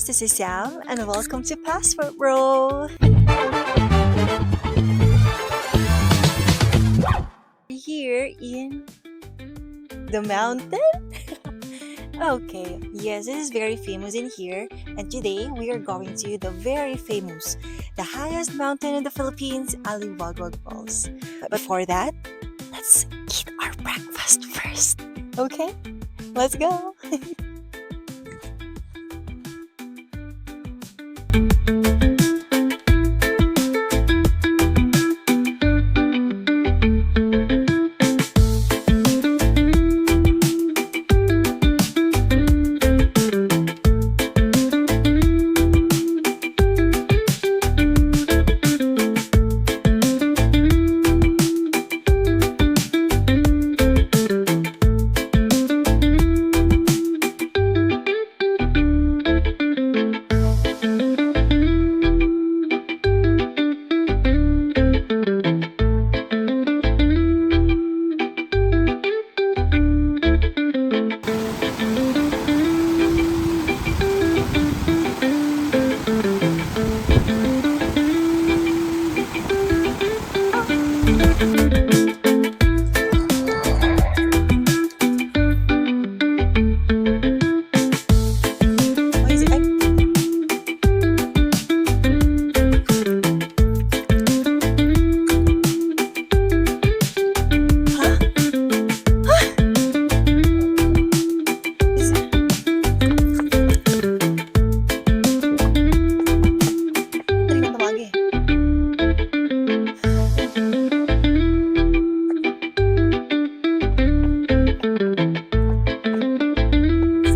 guys, this is Sam and welcome to Passport Bro. Here in the mountain? Okay, yes, this is very famous in here and today we are going to the very famous, the highest mountain in the Philippines, Aliwagwag Falls. But before that, let's eat our breakfast first. Okay, let's go.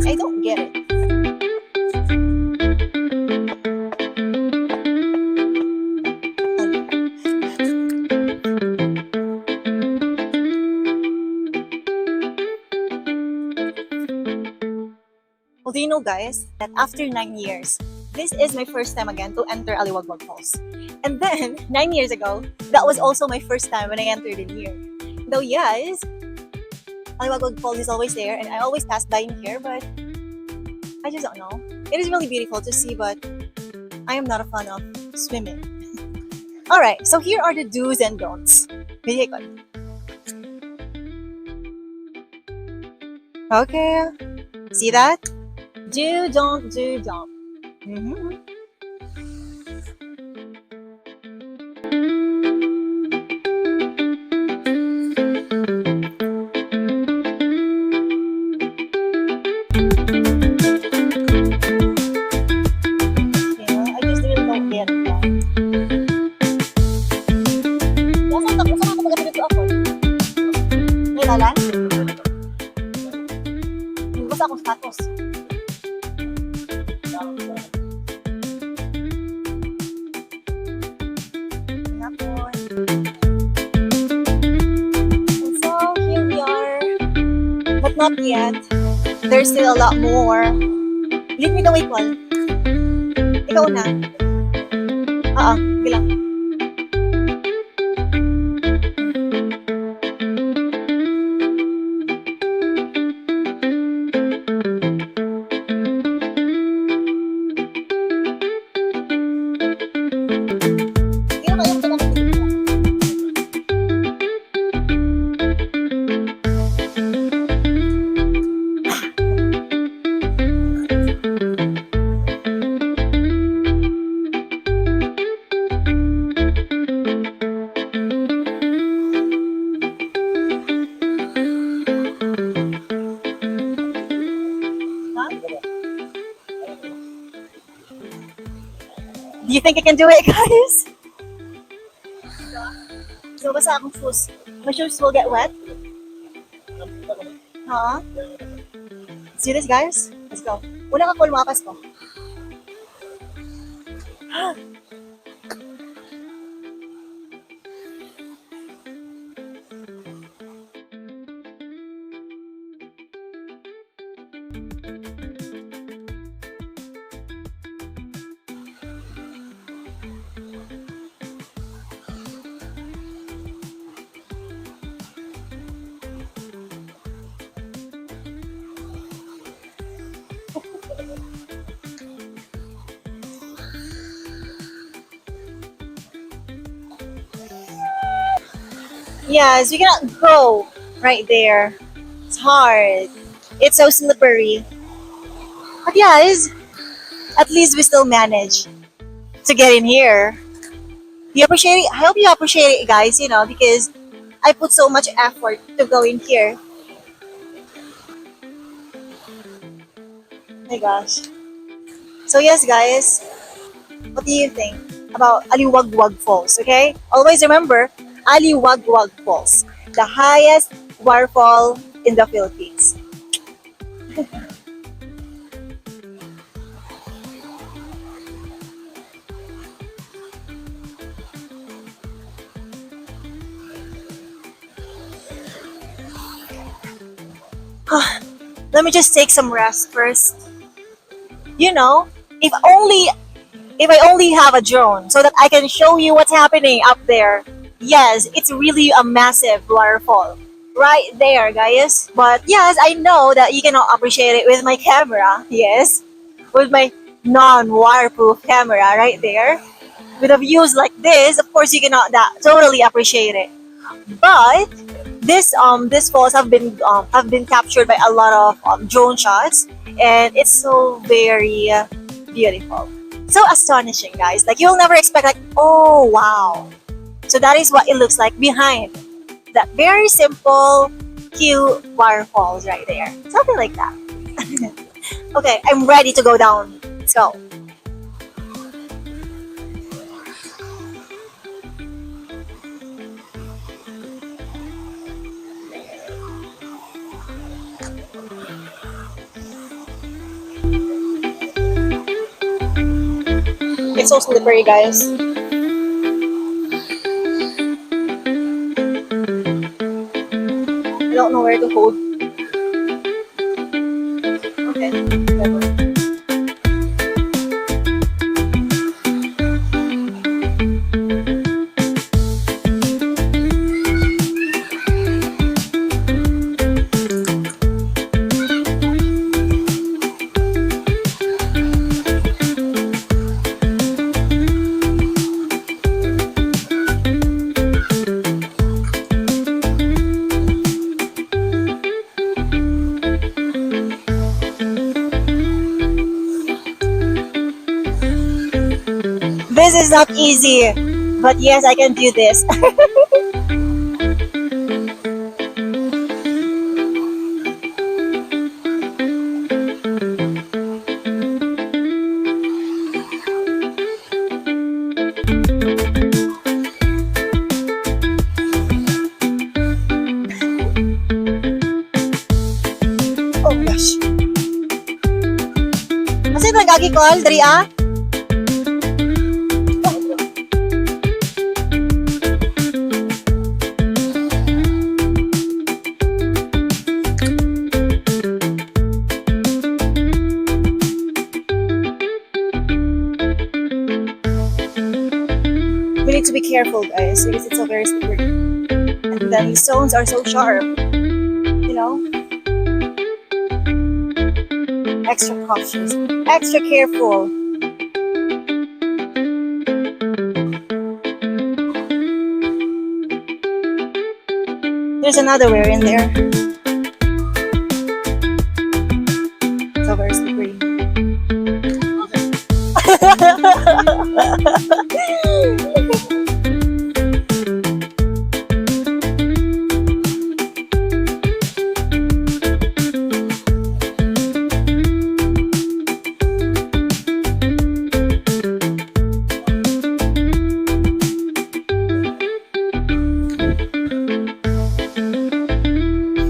I don't get it. Well, do you know guys, that after 9 years, this is my first time again to enter Aliwagwag Falls. And then, 9 years ago, that was also my first time when I entered in here. Though yes, Aliwagwag Falls is always there and I always pass by in here, but I just don't know. It is really beautiful to see, but I am not a fan of swimming. Alright, so here are the do's and don'ts. Okay, see that? Do, don't, do, don't. I just really don't get it. Saan ako magagamit ako? May lalan? Basta akong status. And so here we are, but not yet. There's still a lot more. Lead me the way, Paul. Ikaw na. Bilang. Do you think I can do it, guys? So, basta akong shoes. My shoes will get wet. Huh? Let's do this, guys. Let's go. Una ka ko, lumakas ko. Yes, you cannot go right there. It's hard. It's so slippery. But yes, at least we still manage to get in here. You appreciate it? I hope you appreciate it, guys, because I put so much effort to go in here. My gosh. So yes, guys, what do you think about Aliwagwag Falls? Okay, always remember Aliwagwag Falls, the highest waterfall in the Philippines. Let me just take some rest first. You know, if only if I only have a drone so that I can show you what's happening up there. Yes, it's really a massive waterfall right there, guys. But yes, I know that you cannot appreciate it with my camera. Yes, with my non-waterproof camera right there. With a views like this, of course you cannot that totally appreciate it. But this falls have been captured by a lot of drone shots, and it's so very beautiful, so astonishing, guys. Like you'll never expect, like, oh wow. So that is what it looks like behind that very simple, cute waterfalls right there. Something like that. Okay, I'm ready to go down. Let's go. It's so slippery, guys. I don't know where to hold. Okay, whatever. This is not easy, but yes, I can do this. Oh gosh. Kasi nagagi call, dari ah? We need to be careful, guys, because it's so very slippery. And then the stones are so sharp, you know? Extra cautious, extra careful. There's another wear in there. So very slippery.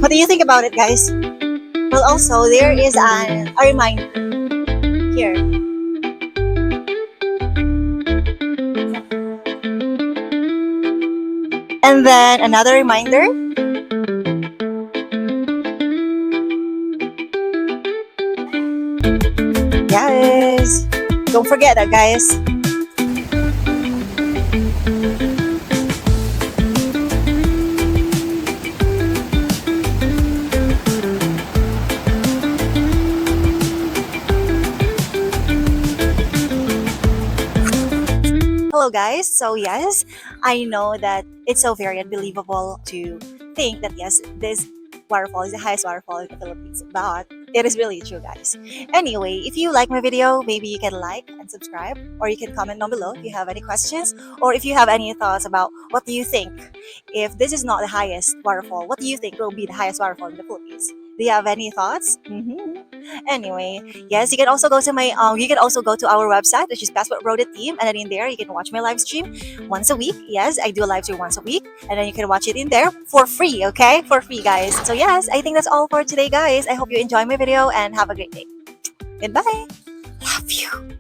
What do you think about it, guys? Well, also, there is a reminder here. And then another reminder. Yes. Don't forget that, guys. hello guys. So yes, I know that it's so very unbelievable to think that yes, this waterfall is the highest waterfall in the Philippines, but it is really true, guys. Anyway, if you like my video, maybe you can like and subscribe, or you can comment down below if you have any questions, or if you have any thoughts about what do you think. If this is not the highest waterfall, what do you think will be the highest waterfall in the Philippines? Do you have any thoughts? Anyway, yes, you can also go to you can also go to our website, which is Passport Road Team, and then in there you can watch my live stream once a week. Yes, I do a live stream once a week, and then you can watch it in there for free. Okay, for free, guys. So yes, I think that's all for today, guys. I hope you enjoy my video and have a great day. Goodbye. Love you.